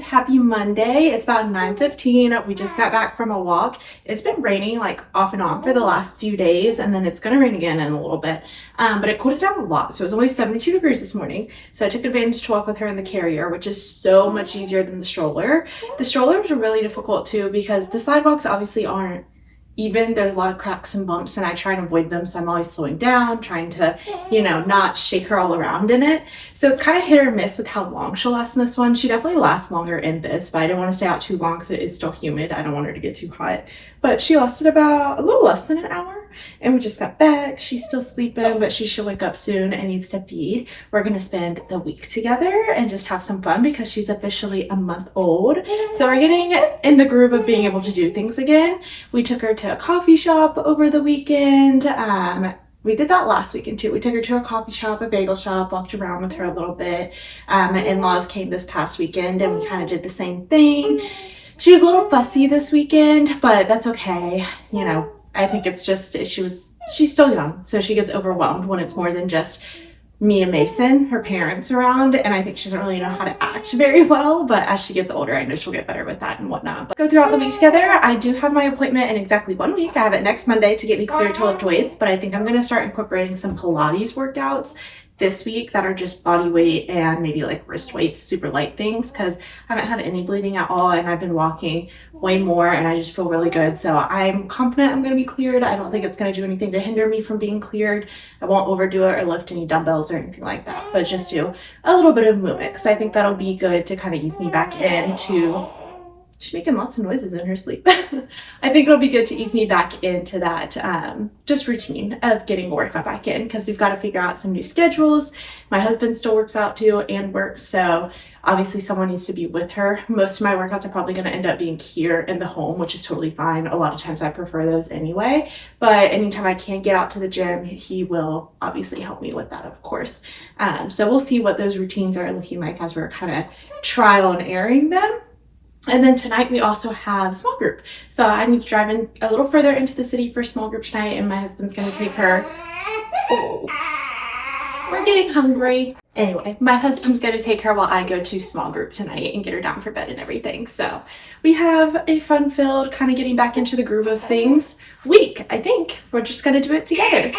friends, happy Monday. It's about 9:15. We just got back from a walk. It's been raining like off and on for the last few days, and then it's gonna rain again in a little bit. But it cooled it down a lot, so it was only 72 degrees this morning. So I took advantage to walk with her in the carrier, which is so much easier than the stroller. The stroller was really difficult too because the sidewalks obviously aren't even. There's a lot of cracks and bumps, and I try and avoid them, so I'm always slowing down, trying to, not shake her all around in it. So it's kind of hit or miss with how long she'll last in this one. She definitely lasts longer in this, but I didn't want to stay out too long because it is still humid. I don't want her to get too hot. But she lasted about a little less than an hour, and we just got back. She's still sleeping, but she should wake up soon and needs to feed. We're gonna spend the week together and just have some fun because she's officially a month old. So we're getting in the groove of being able to do things again. We took her to a coffee shop over the weekend. We did that last weekend too. We took her to a coffee shop, a bagel shop, walked around with her a little bit. My in-laws came this past weekend and we kind of did the same thing. She was a little fussy this weekend, but that's okay. I think it's just she's still young, so she gets overwhelmed when it's more than just me and Mason, her parents, around, and I think she doesn't really know how to act very well, but as she gets older, I know she'll get better with that and whatnot. But go throughout the week together. I do have my appointment in exactly 1 week. I have it next Monday to get me cleared to lift weights, but I think I'm going to start incorporating some Pilates workouts this week that are just body weight and maybe like wrist weights, super light things, because I haven't had any bleeding at all and I've been walking way more and I just feel really good. So I'm confident I'm going to be cleared. I don't think it's going to do anything to hinder me from being cleared. I won't overdo it or lift any dumbbells or anything like that, but just do a little bit of movement because I think that'll be good to kind of ease me back into. She's making lots of noises in her sleep. I think it'll be good to ease me back into that just routine of getting a workout back in because we've got to figure out some new schedules. My husband still works out too and works, so obviously someone needs to be with her. Most of my workouts are probably going to end up being here in the home, which is totally fine. A lot of times I prefer those anyway, but anytime I can get out to the gym, he will obviously help me with that, of course. So we'll see what those routines are looking like as we're kind of trial and erroring them. And then tonight we also have small group. So I need to drive in a little further into the city for small group tonight, and my husband's going to take her. Oh, we're getting hungry. Anyway, my husband's going to take her while I go to small group tonight and get her down for bed and everything. So we have a fun-filled, kind of getting back into the groove of things week. I think we're just going to do it together.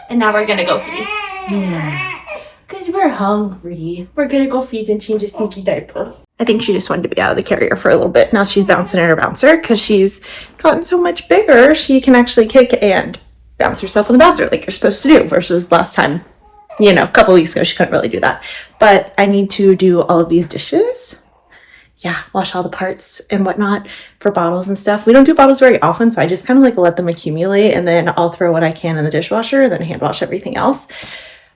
And now we're going to go feed. Yeah, because we're hungry. We're going to go feed and change a stinky diaper. I think she just wanted to be out of the carrier for a little bit. Now she's bouncing in her bouncer because she's gotten so much bigger. She can actually kick and bounce herself on the bouncer like you're supposed to do versus last time, a couple weeks ago, she couldn't really do that. But I need to do all of these dishes. Yeah, wash all the parts and whatnot for bottles and stuff. We don't do bottles very often, so I just kind of like let them accumulate and then I'll throw what I can in the dishwasher and then hand wash everything else.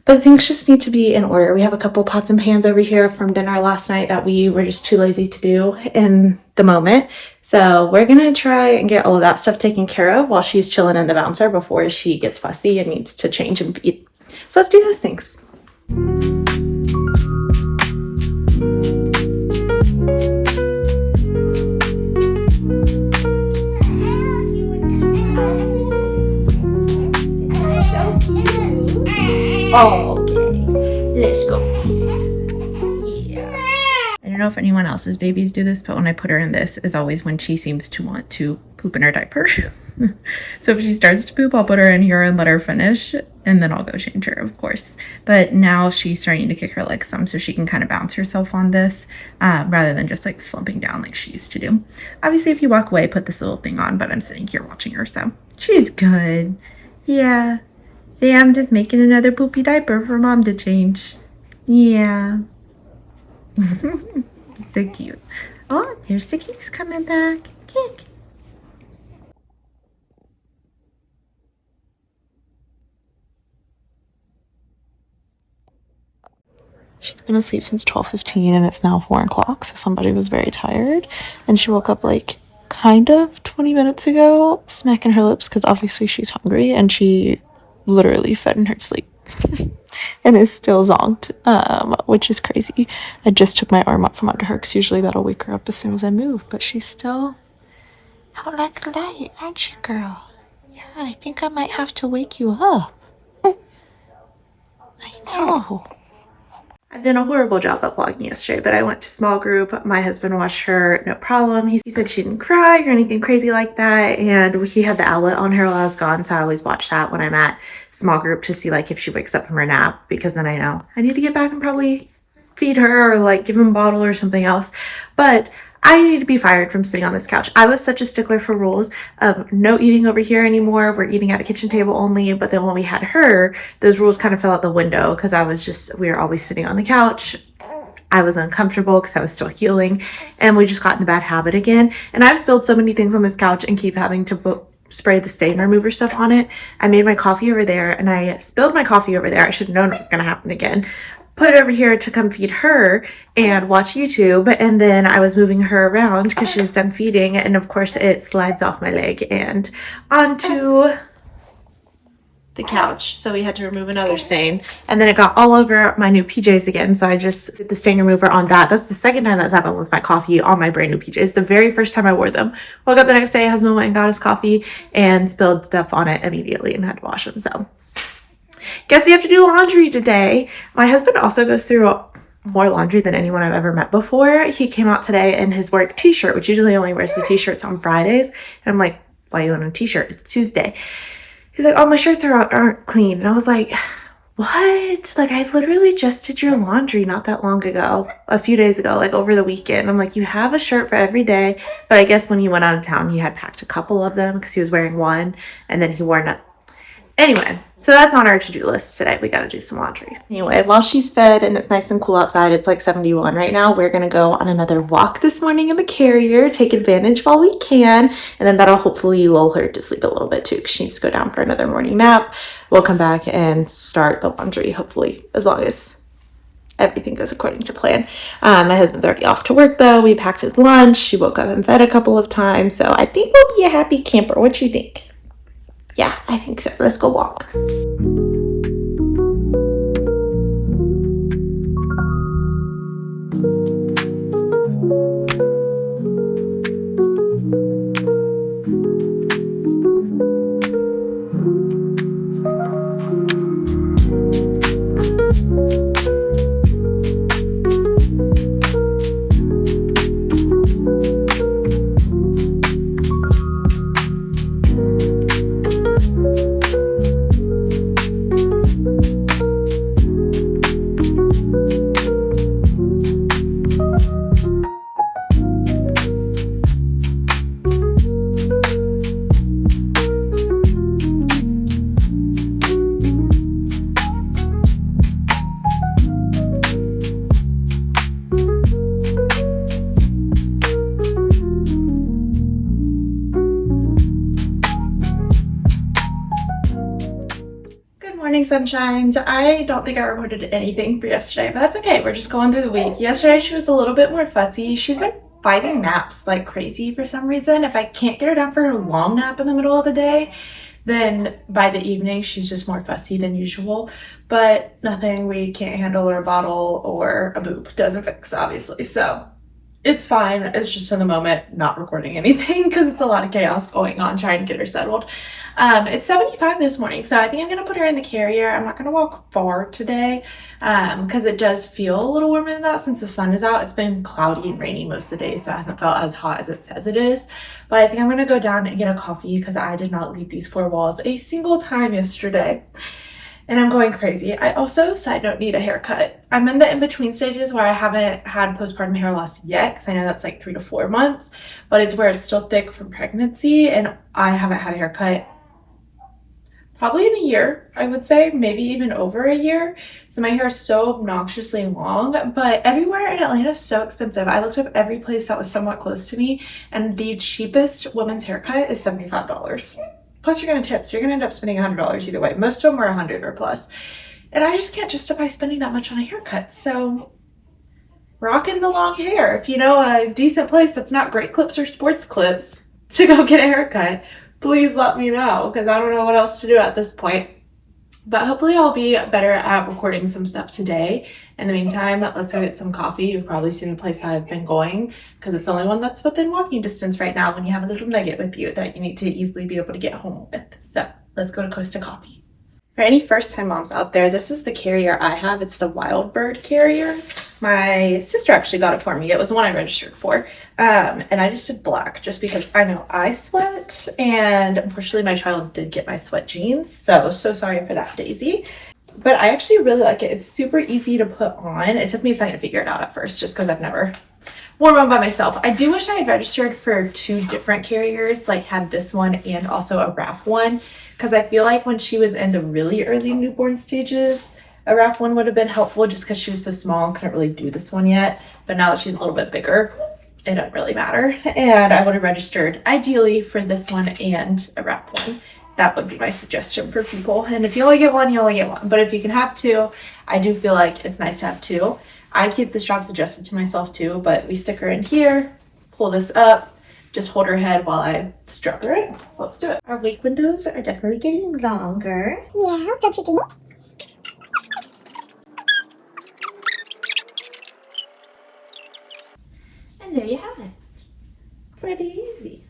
But things just need to be in order. We have a couple pots and pans over here from dinner last night that we were just too lazy to do in the moment. So we're going to try and get all of that stuff taken care of while she's chilling in the bouncer before she gets fussy and needs to change and feed. So let's do those things. Okay, let's go. Yeah. I don't know if anyone else's babies do this, but when I put her in this is always when she seems to want to poop in her diaper. So if she starts to poop, I'll put her in here and let her finish, and then I'll go change her, of course. But now she's starting to kick her legs some so she can kind of bounce herself on this rather than just like slumping down like she used to do. Obviously, if you walk away, put this little thing on, but I'm sitting here watching her, so she's good. Yeah. See, I'm just making another poopy diaper for mom to change. Yeah. So cute. Oh, here's the kick's coming back. Kick. She's been asleep since 12:15 and it's now 4 o'clock, so somebody was very tired. And she woke up like kind of 20 minutes ago, smacking her lips because obviously she's hungry and she literally fed in her sleep and is still zonked, which is crazy. I just took my arm up from under her because usually that'll wake her up as soon as I move, but she's still out like a light, aren't you, girl? Yeah, I think I might have to wake you up. I know. I've done a horrible job of vlogging yesterday, but I went to small group. My husband watched her, no problem. He said she didn't cry or anything crazy like that. And he had the outlet on her while I was gone. So I always watch that when I'm at small group to see like if she wakes up from her nap, because then I know I need to get back and probably feed her or like give him a bottle or something else. But I need to be fired from sitting on this couch. I was such a stickler for rules of no eating over here anymore. We're eating at the kitchen table only. But then when we had her, those rules kind of fell out the window because we were always sitting on the couch. I was uncomfortable because I was still healing, and we just got in the bad habit again. And I've spilled so many things on this couch and keep having to spray the stain remover stuff on it. I made my coffee over there and I spilled my coffee over there. I should have known it was going to happen again. Put it over here to come feed her and watch YouTube, and then I was moving her around because she was done feeding, and of course it slides off my leg and onto the couch, so we had to remove another stain, and then it got all over my new PJs again, so I just did the stain remover on that. That's the second time that's happened with my coffee on my brand new PJs. The very first time I wore them, woke up the next day, husband went and got his coffee and spilled stuff on it immediately and had to wash them. So guess we have to do laundry today. My husband also goes through more laundry than anyone I've ever met before. He came out today in his work t-shirt, which usually only wears the t-shirts on Fridays. And I'm like, why are you in a t-shirt? It's Tuesday. He's like, oh, my shirts aren't clean. And I was like, what? Like, I literally just did your laundry not that long ago, a few days ago, like over the weekend. I'm like, you have a shirt for every day. But I guess when he went out of town, he had packed a couple of them because he was wearing one, and then he wore none. Anyway, so that's on our to-do list today. We got to do some laundry. Anyway, while she's fed and it's nice and cool outside, it's like 71 right now, we're going to go on another walk this morning in the carrier, take advantage while we can, and then that'll hopefully lull her to sleep a little bit too, because she needs to go down for another morning nap. We'll come back and start the laundry, hopefully, as long as everything goes according to plan. My husband's already off to work though. We packed his lunch. She woke up and fed a couple of times, so I think we'll be a happy camper. What you think? Yeah, I think so. Let's go walk. Morning sunshines. I don't think I recorded anything for yesterday, but that's okay. We're just going through the week. Yesterday she was a little bit more fussy. She's been fighting naps like crazy for some reason. If I can't get her down for a long nap in the middle of the day, then by the evening she's just more fussy than usual. But nothing we can't handle, or a bottle or a boob doesn't fix, obviously. So it's fine. It's just in the moment not recording anything because it's a lot of chaos going on trying to get her settled. It's 75 this morning, so I think I'm going to put her in the carrier. I'm not going to walk far today because it does feel a little warmer than that since the sun is out. It's been cloudy and rainy most of the day, so it hasn't felt as hot as it says it is. But I think I'm going to go down and get a coffee because I did not leave these four walls a single time yesterday. And I'm going crazy. I also, side note, need a haircut. I'm in the in-between stages where I haven't had postpartum hair loss yet, because I know that's like 3 to 4 months, but it's where it's still thick from pregnancy, and I haven't had a haircut probably in a year, I would say, maybe even over a year. So my hair is so obnoxiously long, but everywhere in Atlanta is so expensive. I looked up every place that was somewhat close to me, and the cheapest women's haircut is $75. Plus you're gonna tip, so you're gonna end up spending $100 either way. Most of them are 100 or plus. And I just can't justify spending that much on a haircut. So rocking the long hair. If you know a decent place that's not Great Clips or Sports Clips to go get a haircut, please let me know, because I don't know what else to do at this point. But hopefully I'll be better at recording some stuff today. In the meantime, let's go get some coffee. You've probably seen the place I've been going, because it's the only one that's within walking distance right now when you have a little nugget with you that you need to easily be able to get home with. So let's go to Costa Coffee. For any first-time moms out there, this is the carrier I have. It's the Wild Bird carrier. My sister actually got it for me. It was the one I registered for. And I just did black just because I know I sweat. And unfortunately, my child did get my sweat jeans. So sorry for that, Daisy. But I actually really like it. It's super easy to put on. It took me a second to figure it out at first just because I've never worn one by myself. I do wish I had registered for 2 different carriers, like had this one and also a wrap one, because I feel like when she was in the really early newborn stages, a wrap one would have been helpful just because she was so small and couldn't really do this one yet. But now that she's a little bit bigger, it doesn't really matter. And I would have registered ideally for this one and a wrap one. That would be my suggestion for people. And if you only get one, you only get one. But if you can have 2, I do feel like it's nice to have 2. I keep the straps adjusted to myself too, but we stick her in here, pull this up, just hold her head while I strap her in. So let's do it. Our wake windows are definitely getting longer. Yeah, don't you think? And there you have it. Pretty easy.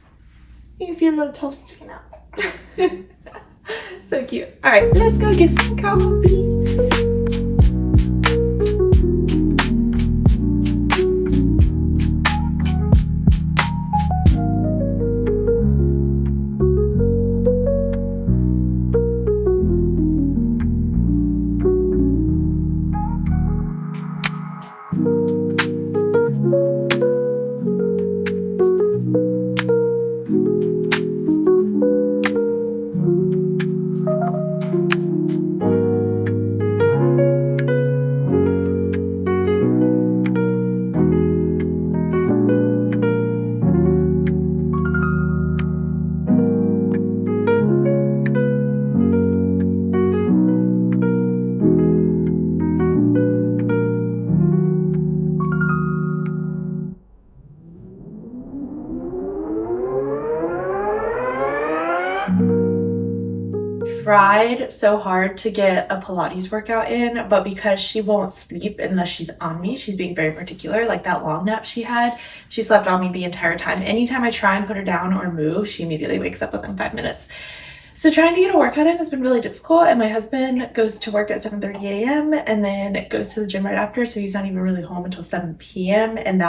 You can see your little toes sticking out. So cute. All right, let's go get some coffee. Tried so hard to get a Pilates workout in, but because she won't sleep unless she's on me, she's being very particular. Like that long nap she had, she slept on me the entire time. Anytime I try and put her down or move, she immediately wakes up within 5 minutes. So trying to get a workout in has been really difficult, and my husband goes to work at 7:30 a.m. and then goes to the gym right after, so he's not even really home until 7 p.m. and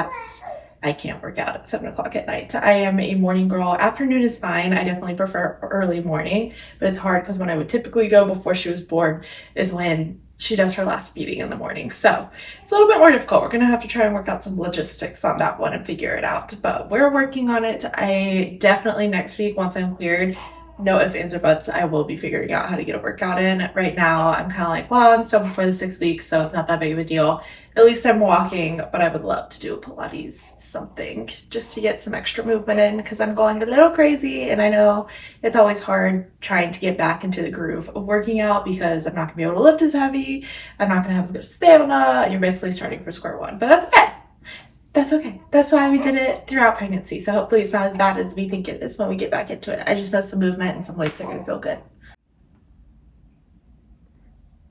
I can't work out at 7 o'clock at night. I am a morning girl. Afternoon is fine. I definitely prefer early morning, but it's hard because when I would typically go before she was born is when she does her last feeding in the morning. So it's a little bit more difficult. We're going to have to try and work out some logistics on that one and figure it out, but we're working on it. I definitely next week, once I'm cleared, no ifs, ands, or buts, I will be figuring out how to get a workout in. Right now, I'm kind of like, well, I'm still before the 6 weeks, so it's not that big of a deal. At least I'm walking, but I would love to do a Pilates something just to get some extra movement in because I'm going a little crazy, and I know it's always hard trying to get back into the groove of working out because I'm not going to be able to lift as heavy. I'm not going to have as good stamina, and you're basically starting from square one, but that's okay. That's okay. That's why we did it throughout pregnancy. So hopefully it's not as bad as we think it is when we get back into it. I just know some movement and some weights are going to feel good.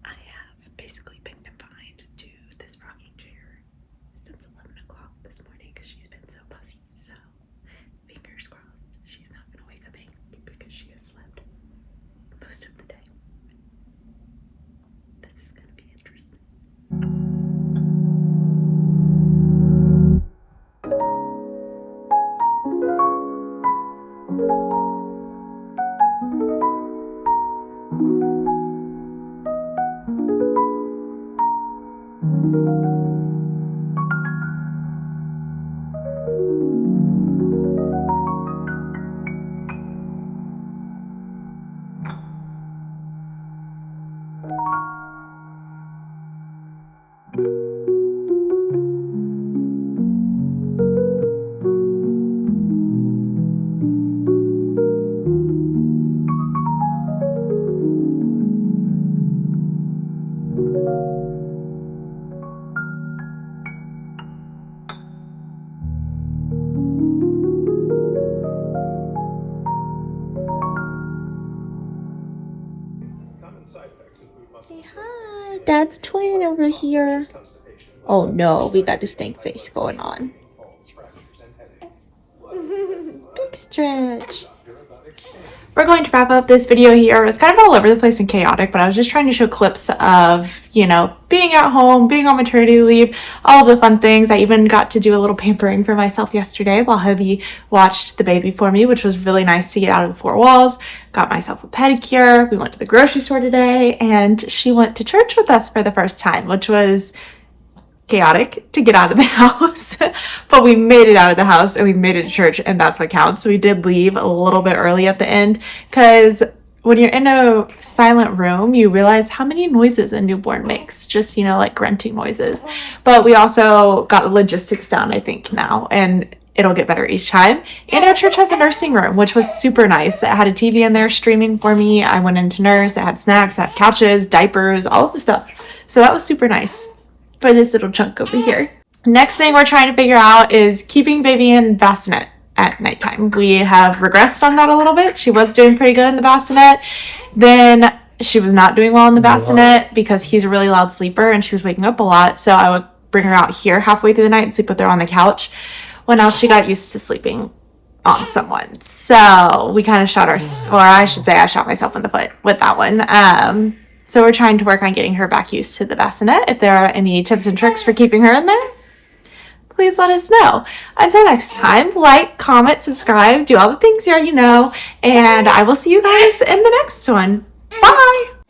I have basically been confined to this rocking chair since 11 o'clock this morning because she's been so fussy. So fingers crossed she's not going to wake up angry because she has slept most of the day. This is going to be interesting. Say hi, Dad's twin over here. Oh no, we got a stank face going on. Big stretch. we're going to wrap up this video here. It's kind of all over the place and chaotic, but I was just trying to show clips of, you know, being at home, being on maternity leave, all the fun things. I even got to do a little pampering for myself yesterday while hubby watched the baby for me, which was really nice to get out of the four walls. Got myself a pedicure. We went to the grocery store today, and she went to church with us for the first time, which was chaotic to get out of the house, but we made it out of the house and we made it to church, and that's what counts. So we did leave a little bit early at the end, because when you're in a silent room, you realize how many noises a newborn makes, just, you know, like grunting noises. But we also got the logistics down, I think, now, and it'll get better each time. And our church has a nursing room, which was super nice. It had a TV in there streaming for me. I went in to nurse. It had snacks, it had couches, diapers, all of the stuff. So that was super nice for this little chunk over here. Next thing we're trying to figure out is keeping baby in bassinet at nighttime. We have regressed on that a little bit. She was doing pretty good in the bassinet. Then she was not doing well in the bassinet because he's a really loud sleeper and she was waking up a lot. So I would bring her out here halfway through the night and sleep with her on the couch. Well, now she got used to sleeping on someone. So we kind of shot or I should say I shot myself in the foot with that one. So we're trying to work on getting her back used to the bassinet. If there are any tips and tricks for keeping her in there, please let us know. Until next time, like, comment, subscribe, do all the things you already know, and I will see you guys in the next one. Bye!